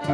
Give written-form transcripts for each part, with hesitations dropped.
1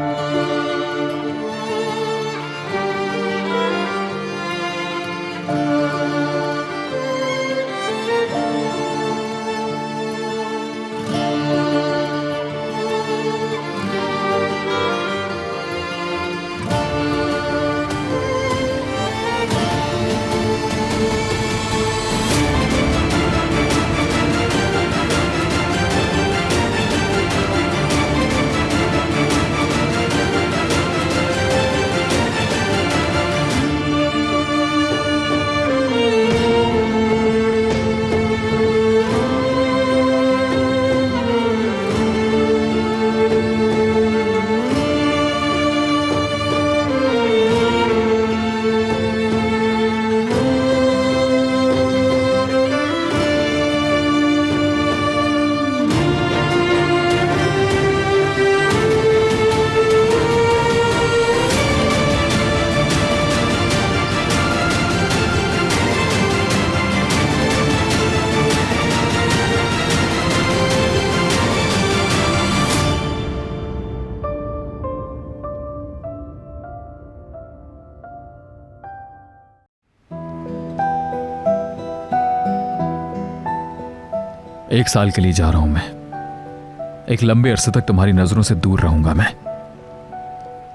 साल के लिए जा रहा हूं मैं। एक लंबे अरसे तक तुम्हारी नजरों से दूर रहूंगा मैं।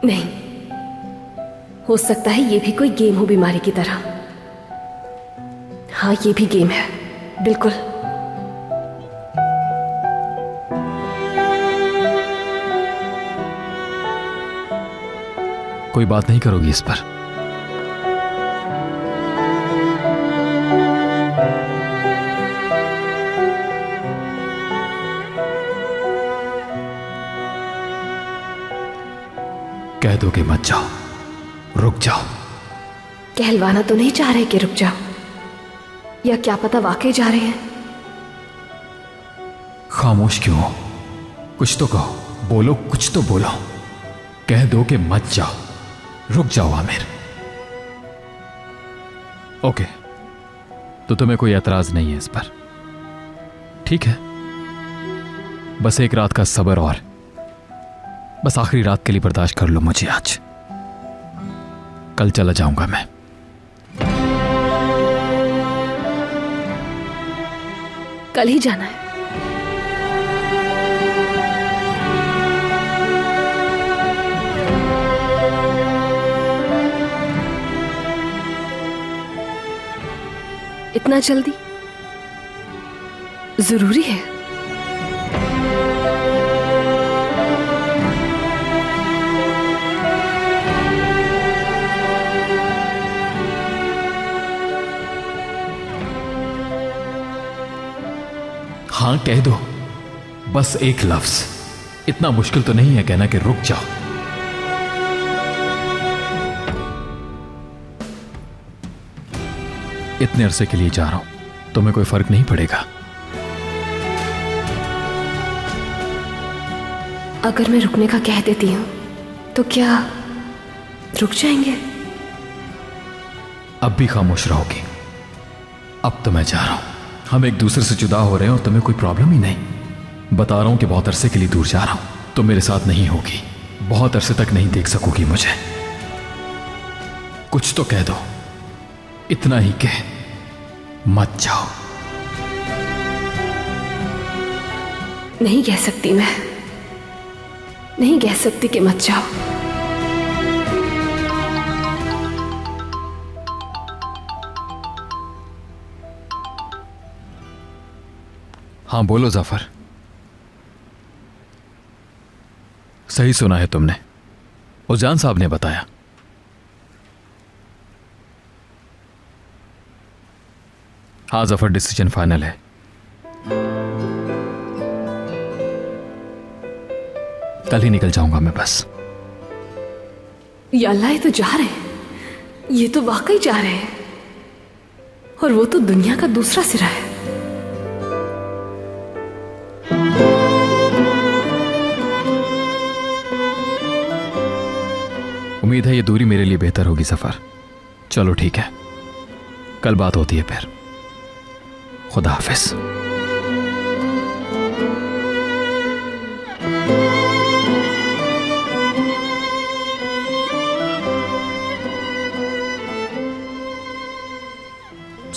नहीं, हो सकता है ये भी कोई गेम हो बीमारी की तरह। हाँ, ये भी गेम है, बिल्कुल। कोई बात नहीं करोगी इस पर? कह दो कि मत जाओ, रुक जाओ। कहलवाना तो नहीं चाह रहे कि रुक जाओ, या क्या पता वाकई जा रहे हैं। खामोश क्यों हो? कुछ तो कहो, बोलो, कुछ तो बोलो। कह दो कि मत जाओ, रुक जाओ आमिर। ओके, तो तुम्हें कोई एतराज नहीं है इस पर? ठीक है, बस एक रात का सब्र, और बस आखिरी रात के लिए बर्दाश्त कर लो मुझे आज। कल चला जाऊंगा मैं। कल ही जाना है? इतना जल्दी? जरूरी है? हाँ कह दो, बस एक लफ्ज। इतना मुश्किल तो नहीं है कहना कि रुक जाओ। इतने अरसे के लिए जा रहा हूं, तुम्हें कोई फर्क नहीं पड़ेगा? अगर मैं रुकने का कह देती हूं तो क्या रुक जाएंगे? अब भी खामोश रहोगी? अब तो मैं जा रहा हूं। हम एक दूसरे से जुदा हो रहे हैं और तुम्हें कोई प्रॉब्लम ही नहीं। बता रहा हूं कि बहुत अरसे के लिए दूर जा रहा हूं। तुम मेरे साथ नहीं होगी, बहुत अरसे तक नहीं देख सकोगी मुझे। कुछ तो कह दो, इतना ही कह, मत जाओ। नहीं कह सकती, मैं नहीं कह सकती कि मत जाओ। हाँ बोलो जाफर। सही सुना है तुमने, उजान साहब ने बताया। हाँ जाफर, डिसीजन फाइनल है। कल ही निकल जाऊंगा मैं बस। या अल्लाह, ये तो जा रहे हैं, ये तो वाकई जा रहे हैं, और वो तो दुनिया का दूसरा सिरा है। उम्मीद है ये दूरी मेरे लिए बेहतर होगी सफर। चलो ठीक है, कल बात होती है फिर। खुदा हाफिज।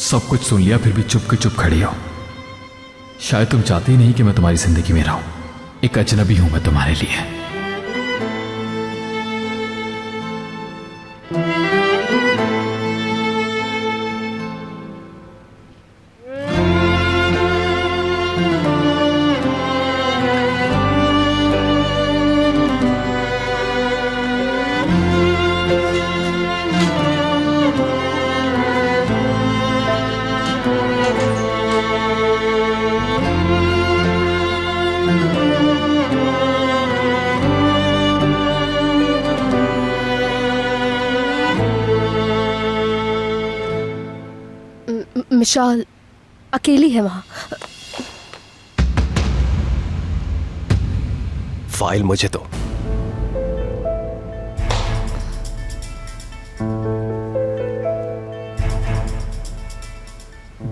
सब कुछ सुन लिया फिर भी चुप के चुप खड़ी हो। शायद तुम चाहती ही नहीं कि मैं तुम्हारी जिंदगी में रहूं। एक अजनबी हूं मैं तुम्हारे लिए। मिशाल अकेली है वहां। फाइल मुझे दो।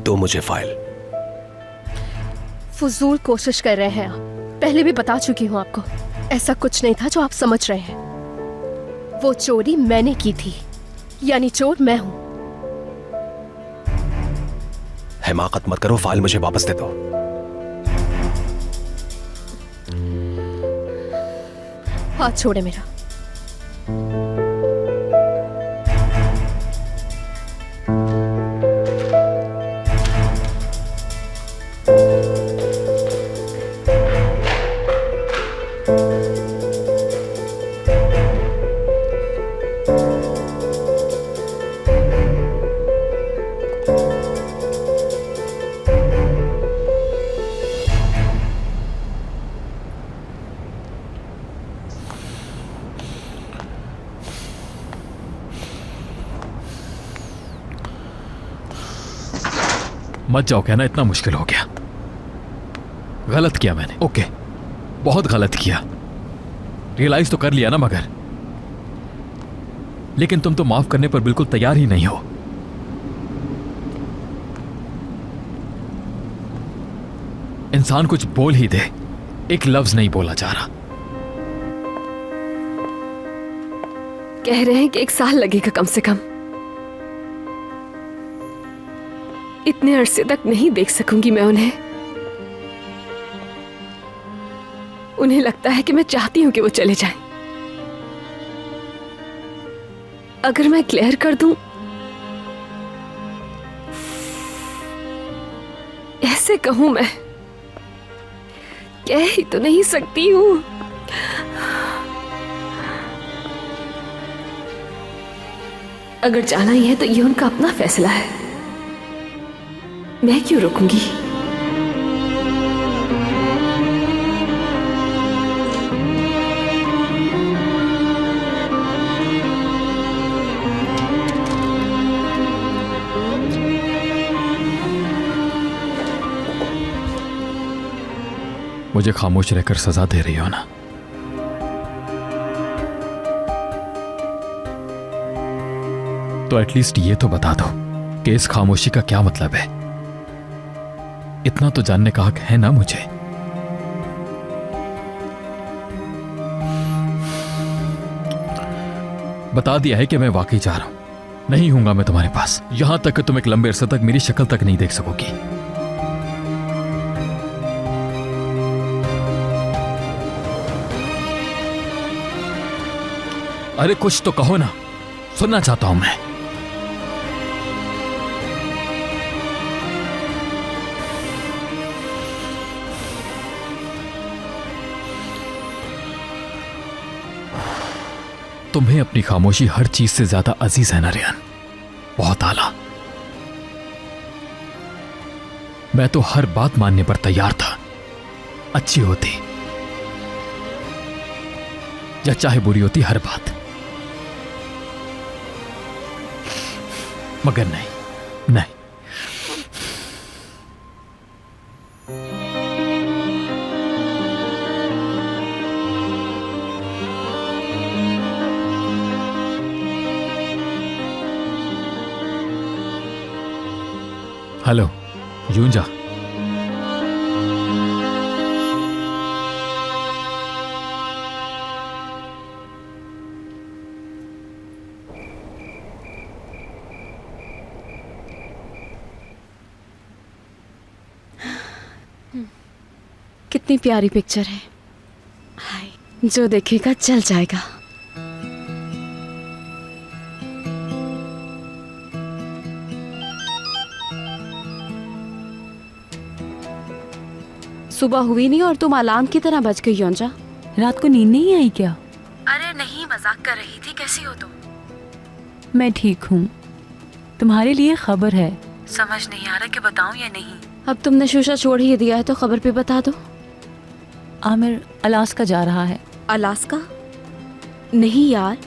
दो मुझे फाइल। फजूल कोशिश कर रहे हैं आप। पहले भी बता चुकी हूं आपको, ऐसा कुछ नहीं था जो आप समझ रहे हैं। वो चोरी मैंने की थी, यानी चोर मैं हूं। हिमाकत मत करो, फाइल मुझे वापस दे दो। हाथ छोड़े मेरा। मत जाओ, कहना इतना मुश्किल हो गया। गलत किया मैंने, ओके, बहुत गलत किया। रियलाइज तो कर लिया ना, मगर लेकिन तुम तो माफ करने पर बिल्कुल तैयार ही नहीं हो। इंसान कुछ बोल ही दे, एक लफ्ज नहीं बोला जा रहा। कह रहे हैं कि 1 साल लगेगा कम से कम। इतने अरसे तक नहीं देख सकूंगी मैं उन्हें। उन्हें लगता है कि मैं चाहती हूं कि वो चले जाएं। अगर मैं क्लियर कर दूं, ऐसे कहूं मैं, कह ही तो नहीं सकती हूं। अगर जाना ही है तो ये उनका अपना फैसला है, मैं क्यों रोकूंगी। मुझे खामोश रहकर सजा दे रही हो ना? तो एटलीस्ट ये तो बता दो कि इस खामोशी का क्या मतलब है। इतना तो जानने का हक है ना मुझे। बता दिया है कि मैं वाकई जा रहा हूं। नहीं हूंगा मैं तुम्हारे पास, यहां तक कि तुम एक लंबे अरसे तक मेरी शक्ल तक नहीं देख सकोगी। अरे कुछ तो कहो ना, सुनना चाहता हूं मैं। तुम्हें अपनी खामोशी हर चीज से ज्यादा अजीज है ना रेहान? बहुत आला। मैं तो हर बात मानने पर तैयार था, अच्छी होती या चाहे बुरी होती, हर बात। मगर नहीं, नहीं। हेलो, यूं जा। कितनी प्यारी पिक्चर है। हाय, जो देखेगा चल जाएगा। सुबह हुई नहीं और तुम अलार्म की तरह बज गई योंजा। रात को नींद नहीं आई क्या? अरे नहीं, मजाक कर रही थी। कैसी हो तुम? मैं ठीक हूँ। तुम्हारे लिए खबर है। समझ नहीं आ रहा कि बताऊं या नहीं। अब तुमने शीशा छोड़ ही दिया है तो खबर पे बता दो। आमिर अलास्का जा रहा है। अलास्का? नहीं यार,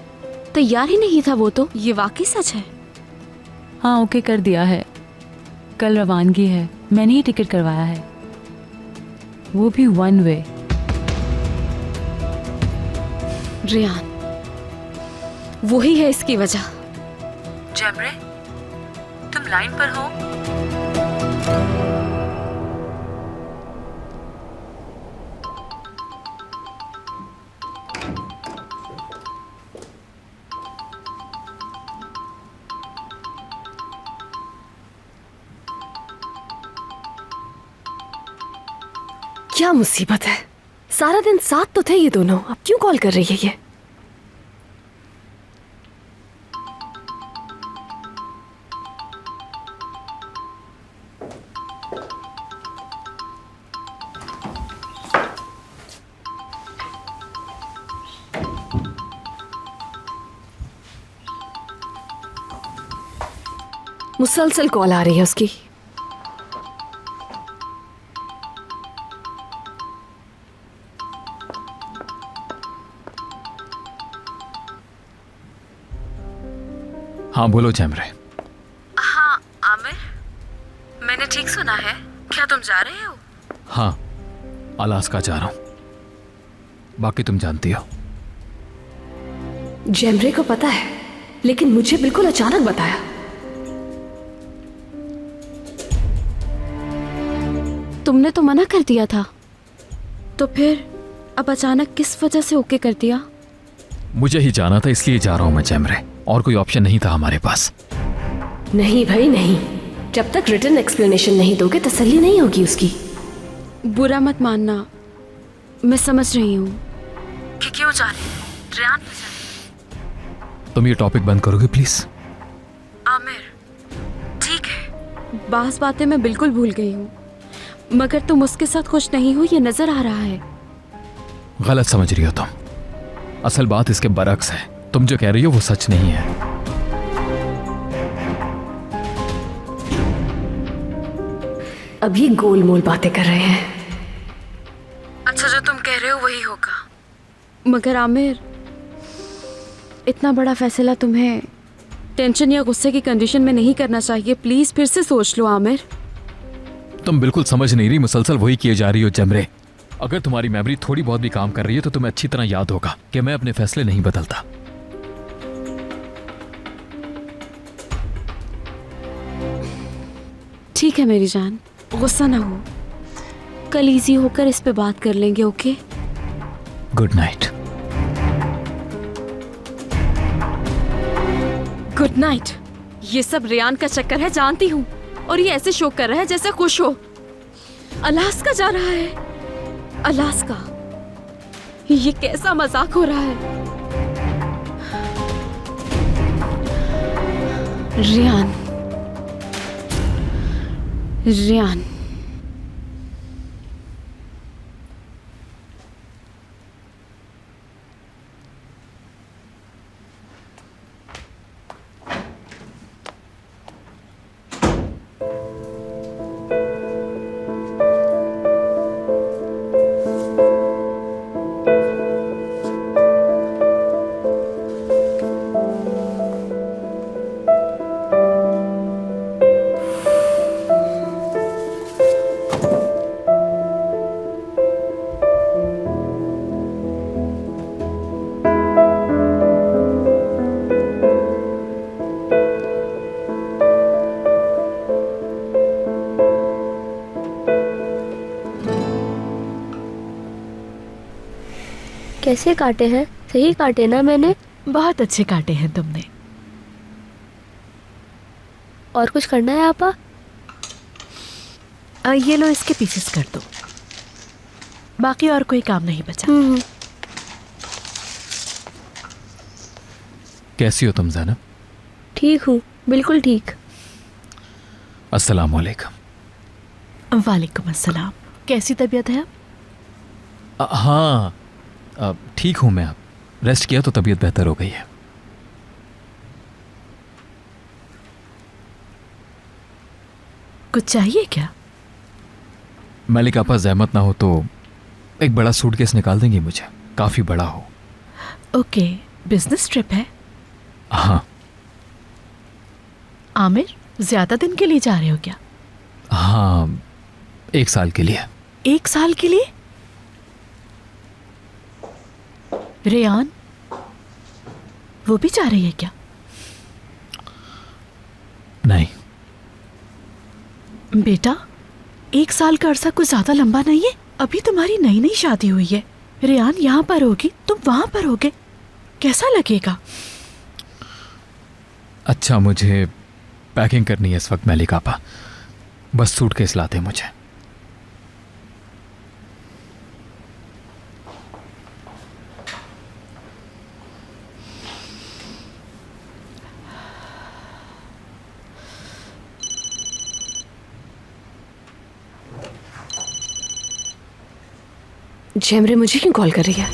तैयार ही नहीं था वो तो। ये वाकई सच है? हाँ, ओके कर दिया है। कल रवानगी है, मैंने ही टिकट करवाया है, वो भी 1 वे। रियान, वही है इसकी वजह। जेमरे, तुम लाइन पर हो? क्या मुसीबत है, सारा दिन साथ तो थे ये दोनों, अब क्यों कॉल कर रही है ये? मुसलसल कॉल आ रही है उसकी। हाँ बोलो जैमरे। हाँ आमिर, मैंने ठीक सुना है? क्या तुम जा रहे हो? हाँ, अलास्का जा रहा हूँ, बाकी तुम जानती हो। जेमरे को पता है, लेकिन मुझे बिल्कुल अचानक बताया। तुमने तो मना कर दिया था, तो फिर अब अचानक किस वजह से ओके कर दिया? मुझे ही जाना था, इसलिए जा रहा हूँ मैं जैमरे, और कोई ऑप्शन नहीं था हमारे पास। नहीं भाई नहीं, जब तक रिटन एक्सप्लेनेशन नहीं दोगे तसल्ली नहीं होगी उसकी। बुरा मत मानना, मैं समझ रही हूँ कि क्यों जा रही हो। रियान, तुम ये टॉपिक बंद करोगे प्लीज? आमिर, ठीक है, बास बातें मैं बिल्कुल भूल गई हूँ, मगर तुम उसके साथ खुश नहीं हो, ये नजर आ रहा है। गलत समझ रही हो तुम, असल बात इसके बरक्स है। तुम जो कह रही हो वो सच नहीं है। अब ये गोलमोल बातें कर रहे हैं। अच्छा, जो तुम कह रहे हो वही होगा। मगर आमिर, इतना बड़ा फैसला तुम्हें टेंशन या गुस्से की कंडीशन में नहीं करना चाहिए। प्लीज फिर से सोच लो आमिर। तुम बिल्कुल समझ नहीं रही, मुसलसल वही किए जा रही हो जैमरे। अगर तुम्हारी मेमोरी थोड़ी बहुत भी काम कर रही है तो तुम्हें अच्छी तरह याद होगा कि मैं अपने फैसले नहीं बदलता। ठीक है मेरी जान, गुस्सा ना हो, कल इजी होकर इस पे बात कर लेंगे। Okay, good night. Good night. ये सब रियान का चक्कर है, जानती हूँ, और ये ऐसे शो कर रहा है जैसे खुश हो। अलास्का जा रहा है। अलास्का, ये कैसा मजाक हो रहा है? रियान, रियान, कैसे काटे हैं? सही काटे ना मैंने? बहुत अच्छे काटे हैं तुमने। और कुछ करना है आपा? ये लो, इसके पीसेस कर दो। बाकी और कोई काम नहीं बचा। कैसी हो तुम ज़ैनब? ठीक हूँ, बिल्कुल ठीक। अस्सलाम वालेकुम। वालेकुम अस्सलाम। कैसी तबीयत है अब? हाँ, ठीक हूँ मैं। अब रेस्ट किया तो तबीयत बेहतर हो गई है। कुछ चाहिए क्या? मलिक आपा जहमत ना हो तो एक बड़ा सूटकेस निकाल देंगी मुझे, काफ़ी बड़ा हो। ओके, बिजनेस ट्रिप है। हाँ। आमिर, ज्यादा दिन के लिए जा रहे हो क्या? हाँ, 1 साल के लिए। 1 साल के लिए? रेयान, वो भी जा रही है क्या? नहीं। बेटा, 1 साल का अरसा कुछ ज्यादा लंबा नहीं है। अभी तुम्हारी नई नई शादी हुई है। रेयान यहाँ पर होगी, तुम वहां पर होगे, कैसा लगेगा? अच्छा, मुझे पैकिंग करनी है इस वक्त मलिक आपा, बस सूटकेस लाते मुझे। जेमरे मुझे क्यों कॉल कर रही है?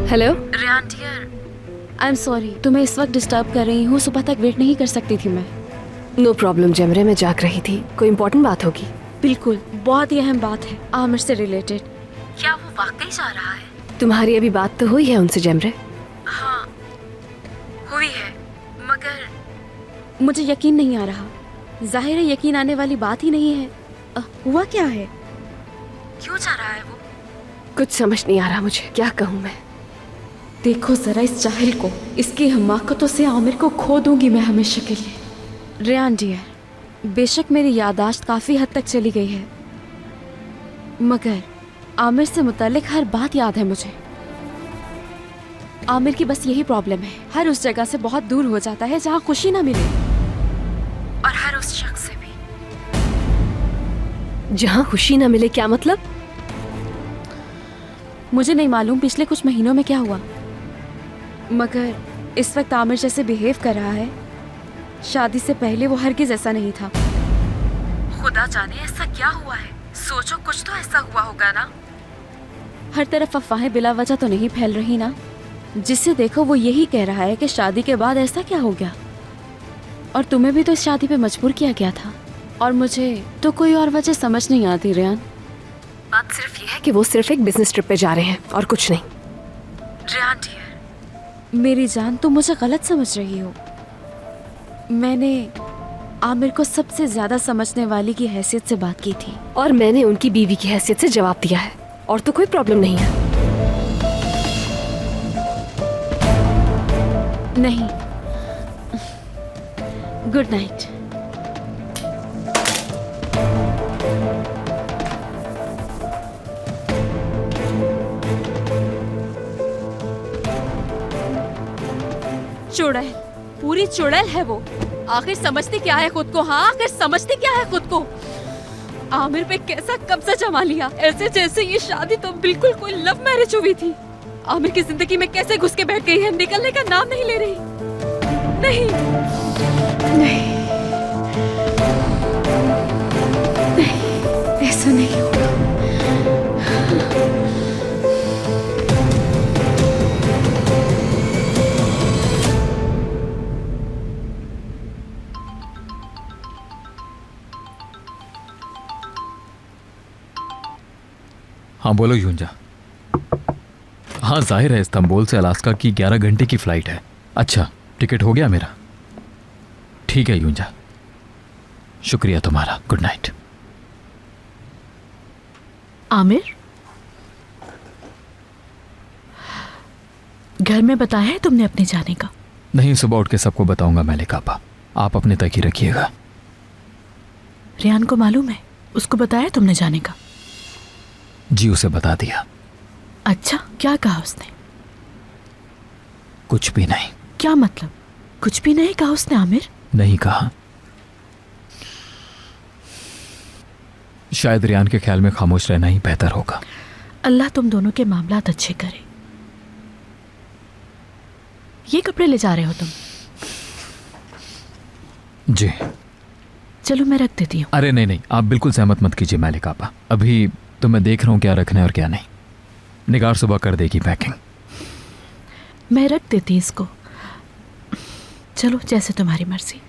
Hello Ryan dear, I am sorry, तुम्हें इस वक्त डिस्टर्ब कर रही हूँ। सुबह तक वेट नहीं कर सकती थी मैं। नो प्रॉब्लम जेमरे, मैं जाग रही थी। कोई इंपॉर्टेंट बात होगी? बिल्कुल, बहुत ही अहम बात है, आमिर से रिलेटेड। क्या वो वाकई जा रहा है? तुम्हारी अभी बात तो हुई है उनसे जेमरे? हाँ, हुई है, मगर मुझे यकीन नहीं आ रहा। जाहिर है यकीन आने वाली बात ही नहीं है। हुआ क्या है? क्यों जा रहा है वो? कुछ समझ नहीं आ रहा मुझे, क्या कहूँ मैं। देखो जरा इस जाहिल को, इसकी हमाकतों से आमिर को खो दूंगी मैं हमेशा के लिए। रेयान डियर, बेशक मेरी याददाश्त काफ़ी हद तक चली गई है, मगर आमिर से मुतालिक हर बात याद है मुझे। आमिर की बस यही प्रॉब्लम है, हर उस जगह से बहुत दूर हो जाता है जहाँ खुशी ना मिले, और हर उस शख्स से भी। जहाँ खुशी ना मिले? क्या मतलब? मुझे नहीं मालूम पिछले कुछ महीनों में क्या हुआ, मगर इस वक्त आमिर जैसे बिहेव कर रहा है, शादी से पहले वो हरगिज ऐसा नहीं था। खुदा जाने ऐसा क्या हुआ है। सोचो, कुछ तो ऐसा हुआ होगा ना। हर तरफ अफवाहें बिला वजह तो नहीं फैल रही ना। जिसे देखो वो यही कह रहा है कि शादी के बाद ऐसा क्या हो गया, और तुम्हें भी तो इस शादी पे मजबूर किया गया था, और मुझे तो कोई और वजह समझ नहीं आती। रेयान, बात सिर्फ ये है कि वो सिर्फ एक बिजनेस ट्रिप पे जा रहे हैं और कुछ नहीं। रेयान डियर, मेरी जान, तुम मुझे गलत समझ रही हो। मैंने आमिर को सबसे ज्यादा समझने वाली की हैसियत से बात की थी, और मैंने उनकी बीवी की हैसियत से जवाब दिया है, और तो कोई प्रॉब्लम नहीं है। नहीं। Good night. चुड़ैल, पूरी चुड़ैल है वो। आखिर समझती क्या है खुद को? हाँ, आखिर समझती क्या है खुद को? आमिर पे कैसा कब्जा जमा लिया, ऐसे जैसे ये शादी तो बिल्कुल कोई लव मैरिज हुई थी। आमिर की जिंदगी में कैसे घुस के बैठ गई है, निकलने का नाम नहीं ले रही। नहीं, नहीं, नहीं, ऐसा नहीं होगा। हाँ बोलो यूंजा। हाँ, जाहिर है इस्तांबुल से अलास्का की 11 घंटे की फ्लाइट है। अच्छा, टिकट हो गया मेरा? ठीक है यूंजा, शुक्रिया तुम्हारा। Good night. आमिर, घर में बताया है तुमने अपने जाने का? नहीं, सुबह उठ के सबको बताऊंगा मलिक आपा, आप अपने तक ही रखिएगा। रेयान को मालूम है? उसको बताया तुमने जाने का? जी, उसे बता दिया। अच्छा, क्या कहा उसने? कुछ भी नहीं। क्या मतलब? कुछ भी नहीं कहा उसने? आमिर, नहीं कहा। शायद रियान के ख्याल में खामोश रहना ही बेहतर होगा। अल्लाह तुम दोनों के मामलात अच्छे करे। ये कपड़े ले जा रहे हो तुम? जी। चलो मैं रख देती हूँ। अरे नहीं नहीं, आप बिल्कुल सहमत मत कीजिए मालिक आपा। अभी तो मैं देख रहा हूँ क्या रखना है और क्या नहीं। निगार सुबह कर देगी पैकिंग। मैं रख देती इसको। चलो जैसे तुम्हारी मर्जी।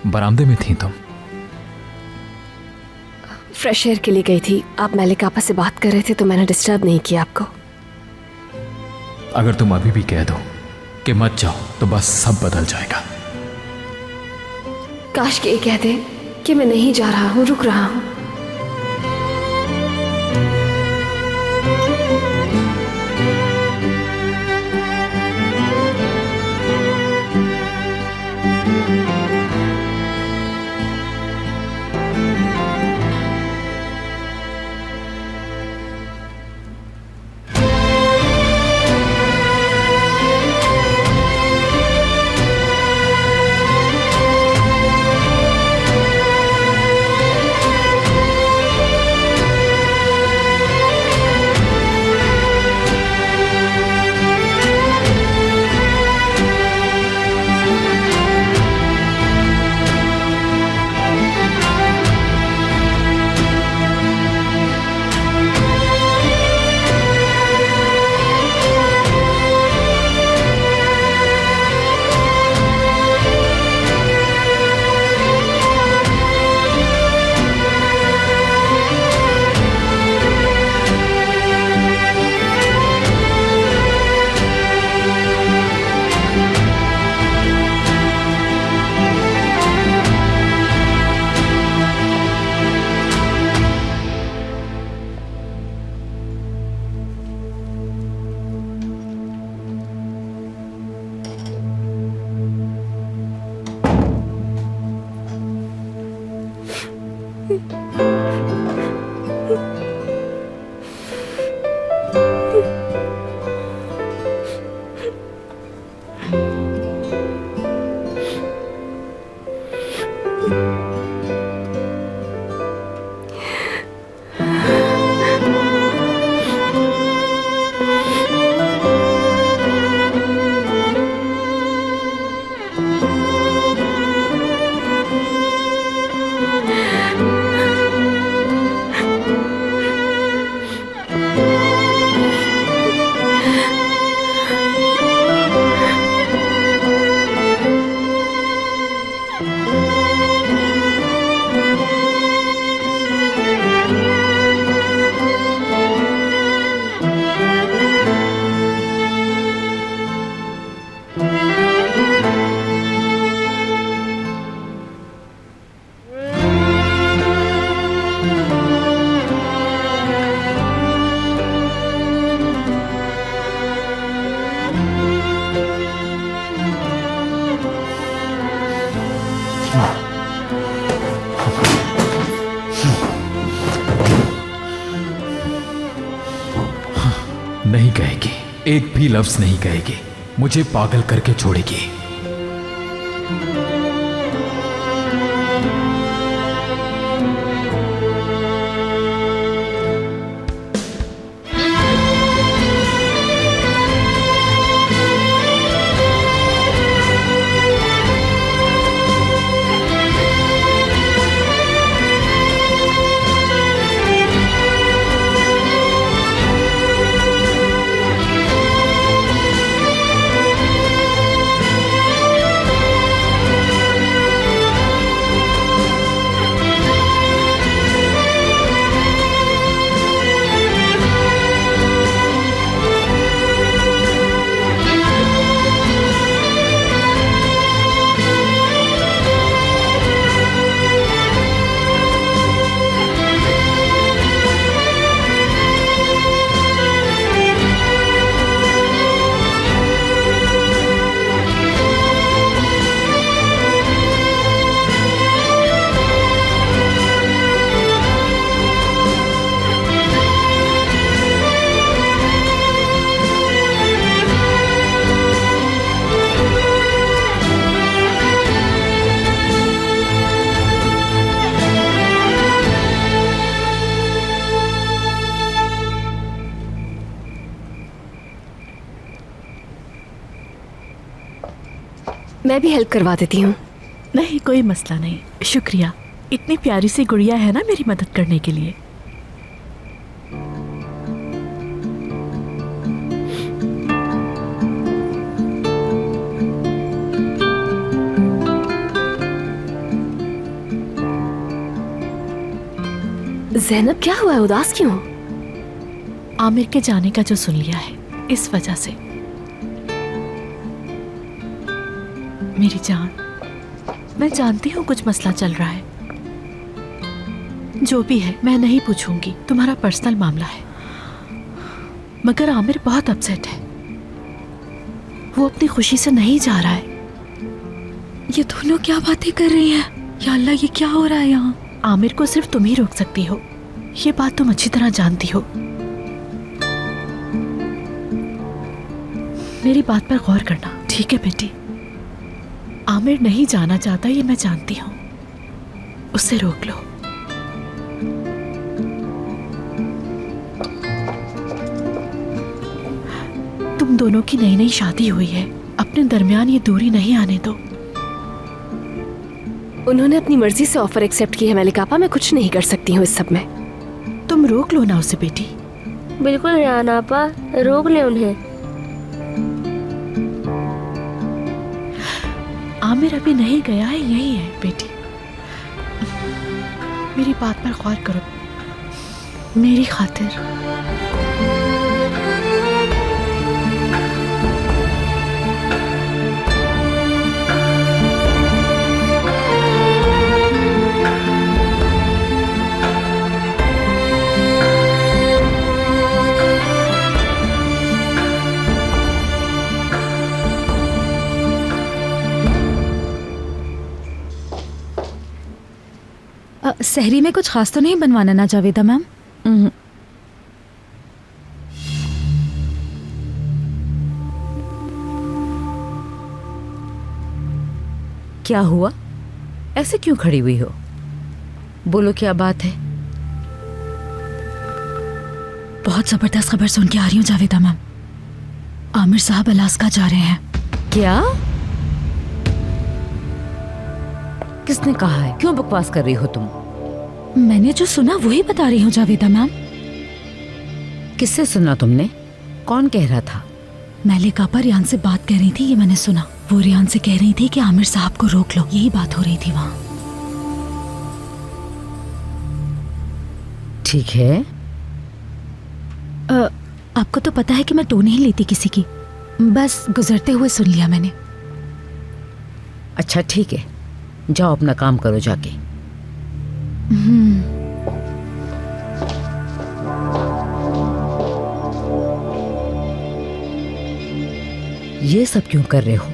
बरामदे में थी तुम? फ्रेश एयर के लिए गई थी। आप मालिक आपा से बात कर रहे थे तो मैंने डिस्टर्ब नहीं किया आपको। अगर तुम अभी भी कह दो कि मत जाओ तो बस सब बदल जाएगा। काश कि ये कह दे कि मैं नहीं जा रहा हूँ, रुक रहा हूँ। नहीं कहेगी, एक भी लफ्ज नहीं कहेगी, मुझे पागल करके छोड़ेगी। मैं भी हेल्प करवा देती हूँ। नहीं, कोई मसला नहीं, शुक्रिया। इतनी प्यारी सी गुड़िया है ना मेरी मदद करने के लिए। ज़ैनब, क्या हुआ है? उदास क्यों? आमिर के जाने का जो सुन लिया है, इस वजह से। मेरी जान, मैं जानती हूँ कुछ मसला चल रहा है। जो भी है मैं नहीं पूछूंगी, तुम्हारा पर्सनल मामला है। मगर आमिर बहुत अपसेट है। वो अपनी खुशी से नहीं जा रहा है। ये दोनों क्या बातें कर रही हैं? या अल्लाह, ये क्या हो रहा है यहाँ? आमिर को सिर्फ तुम ही रोक सकती हो, ये बात तुम अच्छी तरह जानती हो। मेरी बात पर गौर करना, ठीक है बेटी? आमिर नहीं जाना चाहता, ये मैं जानती हूँ। उसे रोक लो। तुम दोनों की नई नई शादी हुई है, अपने दरमियान ये दूरी नहीं आने दो। उन्होंने अपनी मर्जी से ऑफर एक्सेप्ट की है मलिक आपा, मैं कुछ नहीं कर सकती हूँ इस सब में। तुम रोक लो ना उसे बेटी। बिल्कुल रेहान आपा, रोक ले उन्हें। आमिर अभी नहीं गया है, यही है बेटी। मेरी बात पर गौर करो, मेरी खातिर। सहरी में कुछ खास तो नहीं बनवाना ना जावेदा मैम? क्या हुआ? ऐसे क्यों खड़ी हुई हो? बोलो, क्या बात है? बहुत जबरदस्त खबर सुन के आ रही हूँ जावेदा मैम। आमिर साहब अलास्का जा रहे हैं। क्या? किसने कहा है? क्यों बकवास कर रही हो तुम? मैंने जो सुना वही बता रही हूँ जावेदा मैम। किससे सुना तुमने? कौन कह रहा था? मलिक आपा रियान से बात कर रही थी, ये मैंने सुना। वो रियान से कह रही थी कि आमिर साहब को रोक लो, यही बात हो रही थी वहाँ। ठीक है। आपको तो पता है कि मैं टोन नहीं लेती किसी की, बस गुजरते हुए सुन लिया मैंने। अच्छा ठीक है, जाओ अपना काम करो जाके। ये सब क्यों कर रहे हो?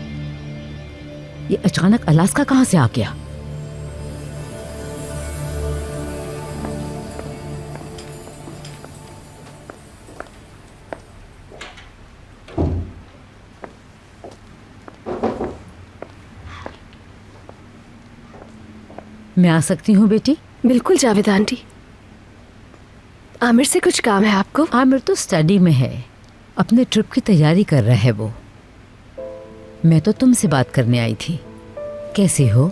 ये अचानक अलास्का कहाँ से आ गया? मैं आ सकती हूँ बेटी? बिल्कुल जावेदा आंटी। आमिर से कुछ काम है आपको? आमिर तो स्टडी में है, अपने ट्रिप की तैयारी कर रहा है वो। मैं तो तुमसे बात करने आई थी। कैसी हो?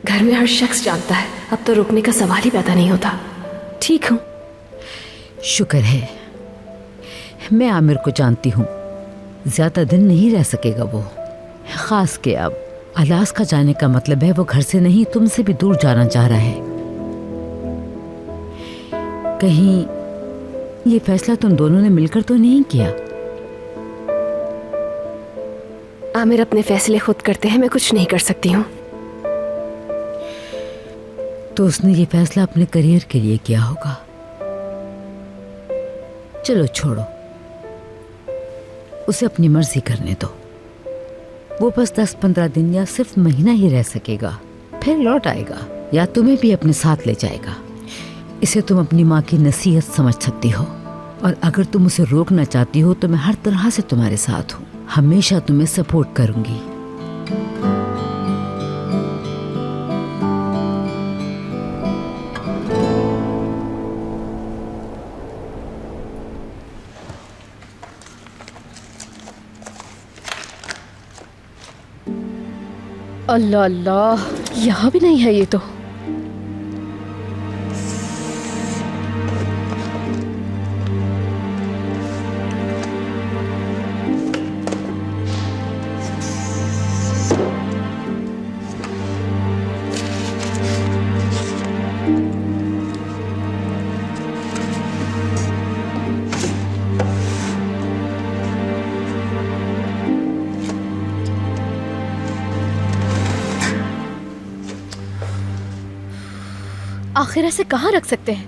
घर में हर शख्स जानता है, अब तो रुकने का सवाल ही पैदा नहीं होता। ठीक हूँ। शुक्र है। मैं आमिर को जानती हूँ, ज्यादा दिन नहीं रह सकेगा वो। खास के अब अलास्का जाने का मतलब है वो घर से नहीं तुमसे भी दूर जाना चाह रहा है। कहीं ये फैसला तुम दोनों ने मिलकर तो नहीं किया? आमिर अपने फैसले खुद करते हैं, मैं कुछ नहीं कर सकती हूँ। तो उसने ये फैसला अपने करियर के लिए किया होगा। चलो छोड़ो, उसे अपनी मर्जी करने दो। वो बस 10-15 दिन या सिर्फ महीना ही रह सकेगा, फिर लौट आएगा या तुम्हें भी अपने साथ ले जाएगा। इसे तुम अपनी माँ की नसीहत समझ सकती हो, और अगर तुम उसे रोकना चाहती हो तो मैं हर तरह से तुम्हारे साथ हूँ, हमेशा तुम्हें सपोर्ट करूंगी। अल्लाह अल्लाह, यहाँ भी नहीं है ये तो। आखिर ऐसे कहाँ रख सकते हैं?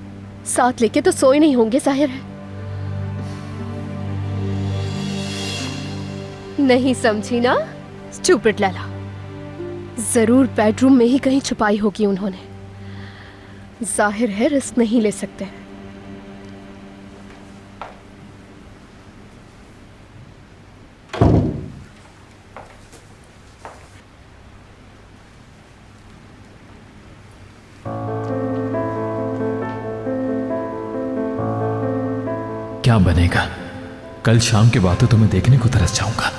साथ लेके तो सोए नहीं होंगे जाहिर है। नहीं समझी ना स्टूपिड लैला। जरूर बेडरूम में ही कहीं छुपाई होगी उन्होंने। जाहिर है रिस्क नहीं ले सकते। क्या बनेगा? कल शाम के बाद तो तुम्हें देखने को तरस जाऊंगा।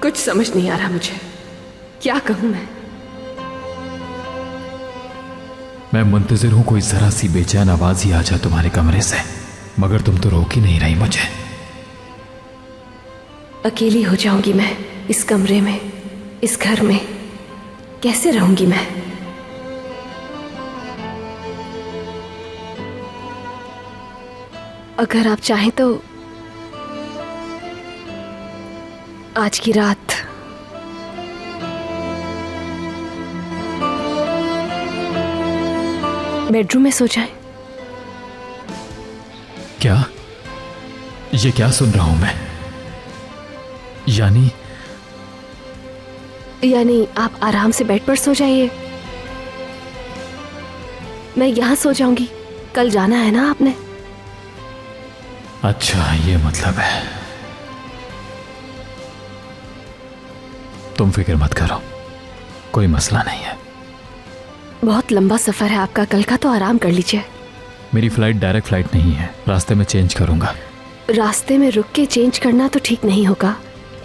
कुछ समझ नहीं आ रहा मुझे, क्या कहूं मैं मुंतजिर हूं कोई जरा सी बेचैन आवाज ही आ जाए तुम्हारे कमरे से, मगर तुम तो रोक ही नहीं रही मुझे। अकेली हो जाऊंगी मैं इस कमरे में, इस घर में। कैसे रहूंगी मैं? अगर आप चाहें तो आज की रात बेडरूम में सो जाएं। क्या? ये क्या सुन रहा हूं मैं? यानी आप आराम से बेड पर सो जाइए, मैं यहां सो जाऊंगी। कल जाना है ना आपने? अच्छा, ये मतलब है। तुम फिक्र मत करो, कोई मसला नहीं है। बहुत लंबा सफर है आपका, कल का तो आराम कर लीजिए। मेरी फ्लाइट डायरेक्ट फ्लाइट नहीं है, रास्ते में चेंज करूंगा। रास्ते में रुक के चेंज करना तो ठीक नहीं होगा,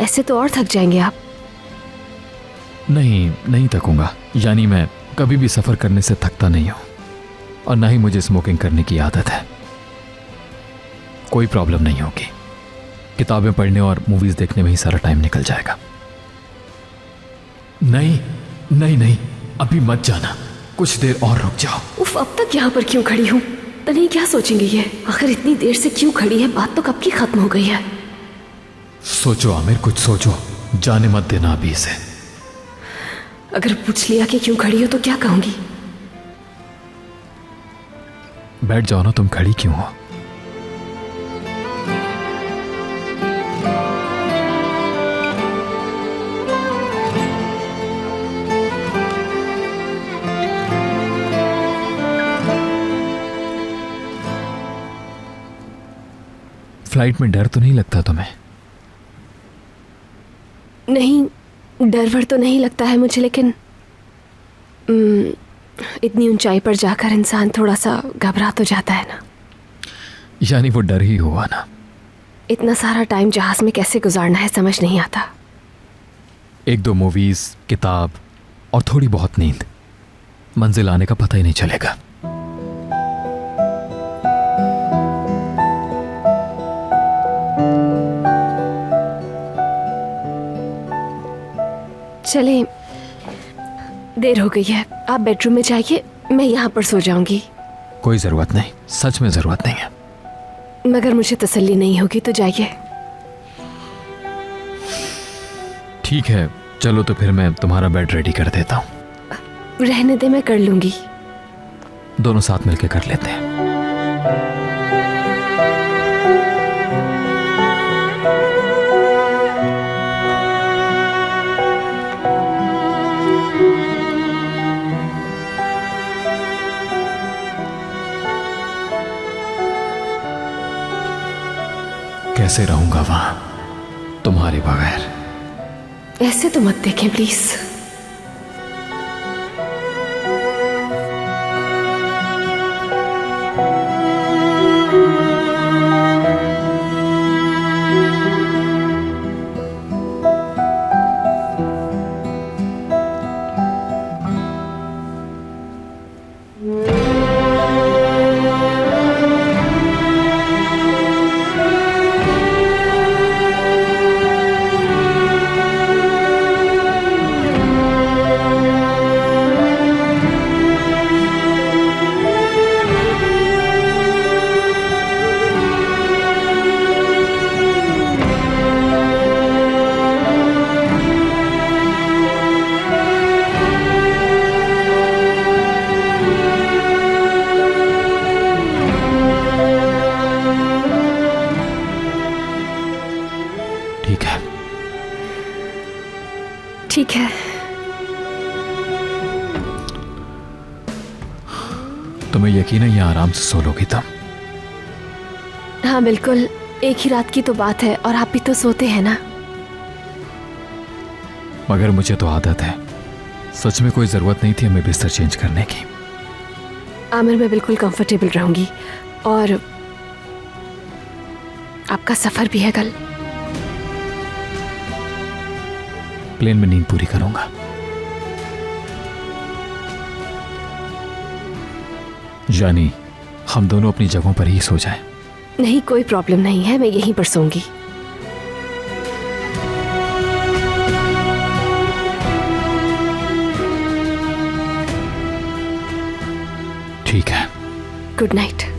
ऐसे तो और थक जाएंगे आप। नहीं थकूंगा। यानी मैं कभी भी सफर करने से थकता नहीं हूं, और ना ही मुझे स्मोकिंग करने की आदत है। कोई प्रॉब्लम नहीं होगी। किताबें पढ़ने और मूवीज देखने में ही सारा टाइम निकल जाएगा। नहीं, अभी मत जाना, कुछ देर और रुक जाओ। उफ, अब तक यहाँ पर क्यों खड़ी हूँ? तनी क्या सोचेंगी ये? आखिर इतनी देर से क्यों खड़ी है? बात तो कब की खत्म हो गई है। सोचो आमिर, कुछ सोचो, जाने मत देना अभी इसे। अगर पूछ लिया कि क्यों खड़ी हो तो क्या कहूंगी? बैठ जाओ ना, तुम खड़ी क्यों हो? फ्लाइट में डर तो नहीं लगता तुम्हें? नहीं, डर वर तो नहीं लगता है मुझे, लेकिन इतनी ऊंचाई पर जाकर इंसान थोड़ा सा घबरा तो जाता है ना। यानी वो डर ही हुआ ना। इतना सारा टाइम जहाज में कैसे गुजारना है समझ नहीं आता। 1-2 मूवीज, किताब और थोड़ी बहुत नींद, मंजिल आने का पता ही नहीं चलेगा। चले, देर हो गई है, आप बेडरूम में जाइए, मैं यहाँ पर सो जाऊंगी। कोई जरूरत नहीं, सच में जरूरत नहीं है। मगर मुझे तसल्ली नहीं होगी तो जाइए। ठीक है, चलो तो फिर मैं तुम्हारा बेड रेडी कर देता हूँ। रहने दे, मैं कर लूंगी। दोनों साथ मिलकर कर लेते हैं। कैसे रहूंगा वहां तुम्हारे बगैर? ऐसे तो मत देखें प्लीज। यकीन है यहाँ आराम से सो लोगी तुम। हाँ बिल्कुल, एक ही रात की तो बात है और आप भी तो सोते हैं ना। मगर मुझे तो आदत है, सच में कोई जरूरत नहीं थी हमें बिस्तर चेंज करने की। आमिर, मैं बिल्कुल कंफर्टेबल रहूंगी और आपका सफर भी है कल। प्लेन में नींद पूरी करूंगा। जानी, हम दोनों अपनी जगहों पर ही सो जाएं। नहीं, कोई प्रॉब्लम नहीं है, मैं यहीं पर सोऊंगी। ठीक है। Good night.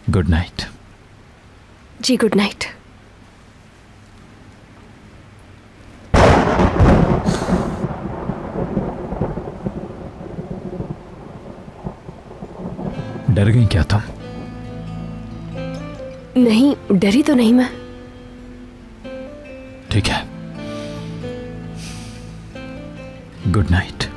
Good night. जी गुड नाइट। डर गई क्या तुम? नहीं, डरी तो नहीं मैं। ठीक है। Good night.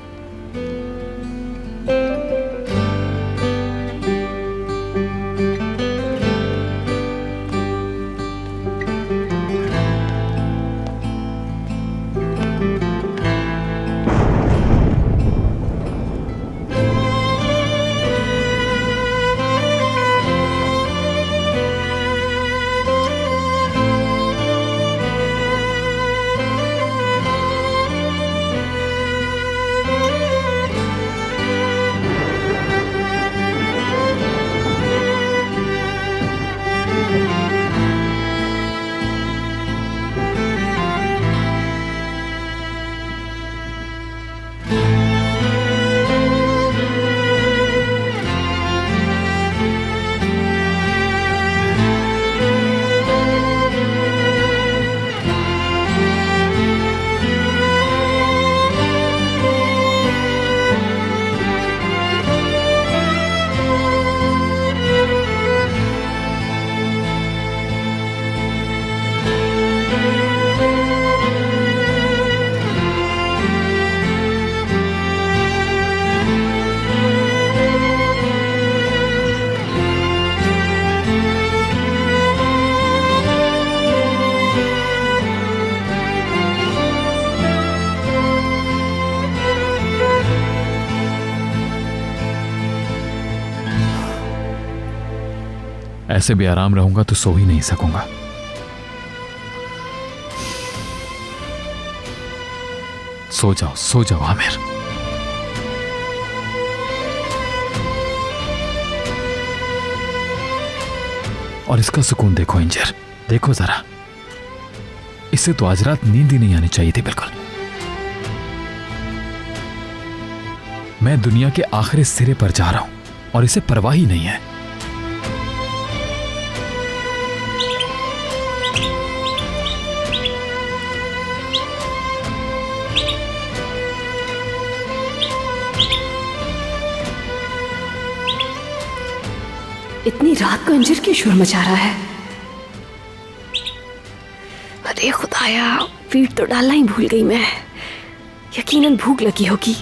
ऐसे भी आराम रहूंगा तो सो ही नहीं सकूंगा। सो जाओ आमिर। और इसका सुकून देखो इंजर, देखो जरा, इससे तो आज रात नींद ही नहीं आनी चाहिए थी बिल्कुल। मैं दुनिया के आखिरी सिरे पर जा रहा हूं और इसे परवाह ही नहीं है। इतनी रात को इंजर क्यों शोर मचा रहा है? अरे खुदाया, फीड तो डालना ही भूल गई मैं। यकीनन भूख लगी होगी।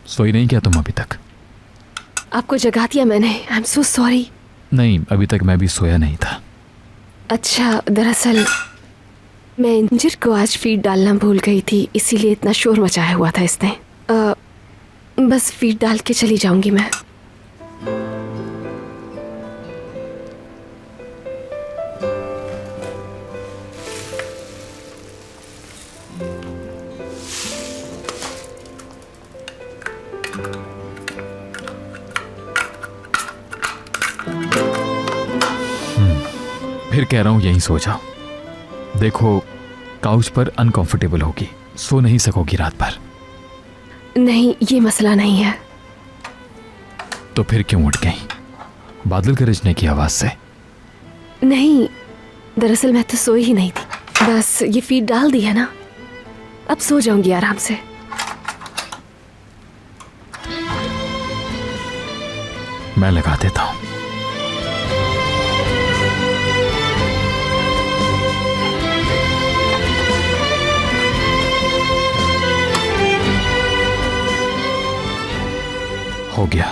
सोई नहीं क्या तुम अभी तक? आपको जगा दिया मैंने। I am so sorry. नहीं, अभी तक मैं भी सोया नहीं था। अच्छा, दरअसल मैं इंजर को आज फीड डालना भूल गई थी, इसीलिए इतना शोर मचाया हुआ था इसने। बस फीड डाल के चली जाऊंगी मैं। फिर कह रहा हूं यहीं सो जाओ। देखो काउच पर अनकंफर्टेबल होगी, सो नहीं सकोगी रात भर। नहीं, ये मसला नहीं है। तो फिर क्यों उठ गई बादल गरजने की आवाज से? नहीं, दरअसल मैं तो सोई ही नहीं थी, बस ये फीड डाल दी है ना, अब सो जाऊंगी आराम से। मैं लगा देता हूं। हो गया।